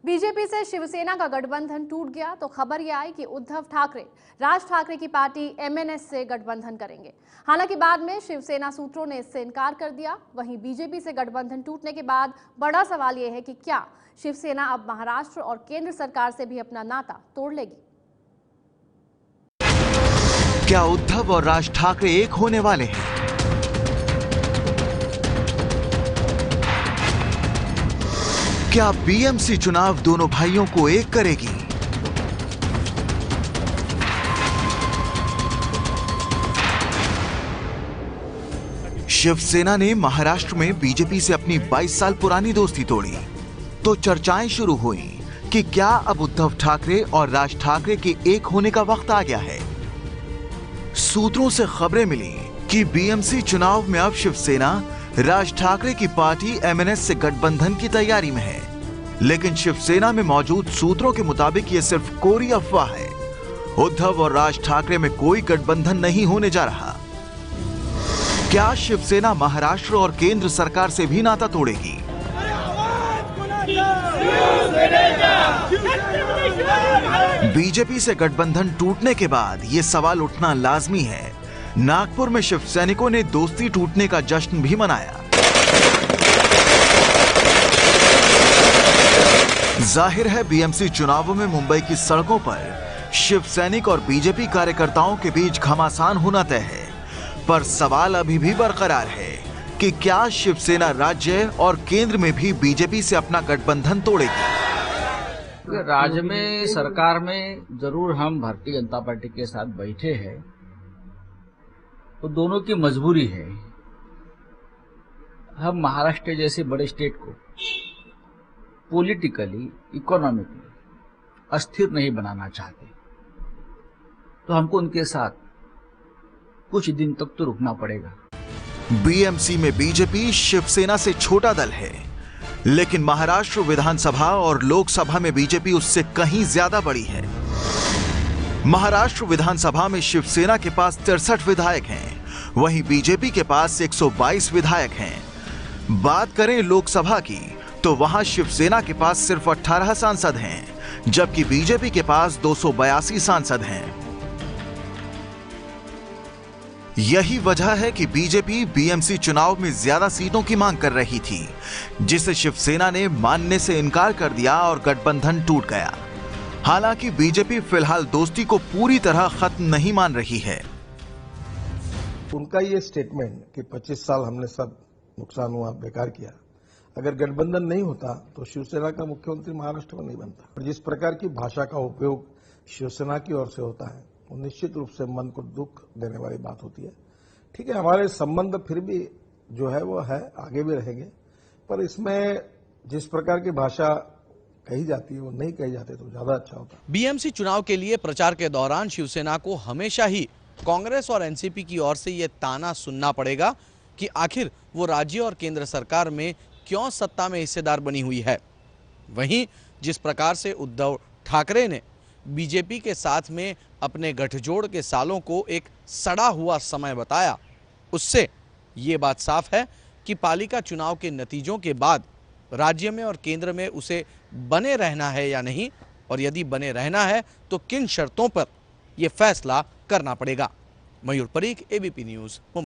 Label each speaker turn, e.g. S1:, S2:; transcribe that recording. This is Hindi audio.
S1: बीजेपी से शिवसेना का गठबंधन टूट गया तो खबर यह आई कि उद्धव ठाकरे राज ठाकरे की पार्टी एमएनएस से गठबंधन करेंगे। हालांकि बाद में शिवसेना सूत्रों ने इससे इनकार कर दिया। वहीं बीजेपी से गठबंधन टूटने के बाद बड़ा सवाल यह है कि क्या शिवसेना अब महाराष्ट्र और केंद्र सरकार से भी अपना नाता तोड़ लेगी।
S2: क्या उद्धव और राज ठाकरे एक होने वाले हैं? क्या बीएमसी चुनाव दोनों भाइयों को एक करेगी? शिवसेना ने महाराष्ट्र में बीजेपी से अपनी 22 साल पुरानी दोस्ती तोड़ी तो चर्चाएं शुरू हुई कि क्या अब उद्धव ठाकरे और राज ठाकरे के एक होने का वक्त आ गया है। सूत्रों से खबरें मिली कि बीएमसी चुनाव में अब शिवसेना राज ठाकरे की पार्टी एमएनएस से गठबंधन की तैयारी में है, लेकिन शिवसेना में मौजूद सूत्रों के मुताबिक यह सिर्फ कोरी अफवाह है। उद्धव और राज ठाकरे में कोई गठबंधन नहीं होने जा रहा। क्या शिवसेना महाराष्ट्र और केंद्र सरकार से भी नाता तोड़ेगी? बीजेपी से गठबंधन टूटने के बाद यह सवाल उठना लाजमी है। नागपुर में शिव सैनिकों ने दोस्ती टूटने का जश्न भी मनाया। जाहिर है बीएमसी चुनावों में मुंबई की सड़कों पर शिव सैनिक और बीजेपी कार्यकर्ताओं के बीच घमासान होना तय है, पर सवाल अभी भी बरकरार है कि क्या शिवसेना राज्य और केंद्र में भी बीजेपी से अपना गठबंधन तोड़ेगी।
S3: राज्य में सरकार में जरूर हम भारतीय जनता पार्टी के साथ बैठे हैं, तो दोनों की मजबूरी है। हम महाराष्ट्र जैसे बड़े स्टेट को पॉलिटिकली, इकोनॉमिकली अस्थिर नहीं बनाना चाहते, तो हमको उनके साथ कुछ दिन तक तो रुकना पड़ेगा।
S2: बीएमसी में बीजेपी शिवसेना से छोटा दल है, लेकिन महाराष्ट्र विधानसभा और लोकसभा में बीजेपी उससे कहीं ज्यादा बड़ी है। महाराष्ट्र विधानसभा में शिवसेना के पास 63 विधायक हैं, वहीं बीजेपी के पास 122 विधायक हैं। बात करें लोकसभा की तो वहां शिवसेना के पास सिर्फ 18 सांसद हैं, जबकि बीजेपी के पास 282 सांसद हैं। यही वजह है कि बीजेपी बीएमसी चुनाव में ज्यादा सीटों की मांग कर रही थी, जिसे शिवसेना ने मानने से इनकार कर दिया और गठबंधन टूट गया। हालांकि बीजेपी फिलहाल दोस्ती को पूरी तरह खत्म नहीं मान रही है।
S4: उनका ये स्टेटमेंट कि 25 साल हमने सब नुकसान हुआ, बेकार किया, अगर गठबंधन नहीं होता तो शिवसेना का मुख्यमंत्री महाराष्ट्र में नहीं बनता। और जिस प्रकार की भाषा का उपयोग शिवसेना की ओर से होता है, वो निश्चित रूप से मन को दुख देने वाली बात होती है। ठीक है, हमारे संबंध फिर भी जो है वो है, आगे भी रहेंगे, पर इसमें जिस प्रकार की भाषा कही जाती है वो नहीं कही जाती तो ज्यादा अच्छा होता।
S5: बीएमसी चुनाव के लिए प्रचार के दौरान शिवसेना को हमेशा ही कांग्रेस और एनसीपी की ओर से ये ताना सुनना पड़ेगा कि आखिर वो राज्य और केंद्र सरकार में क्यों सत्ता में हिस्सेदार बनी हुई है। वहीं जिस प्रकार से उद्धव ठाकरे ने बीजेपी के साथ में अपने गठजोड़ के सालों को एक सड़ा हुआ समय बताया, उससे ये बात साफ है कि पालिका चुनाव के नतीजों के बाद राज्य में और केंद्र में उसे बने रहना है या नहीं, और यदि बने रहना है तो किन शर्तों पर यह फैसला करना पड़ेगा। मयूर परीख, एबीपी न्यूज़, मुंबई।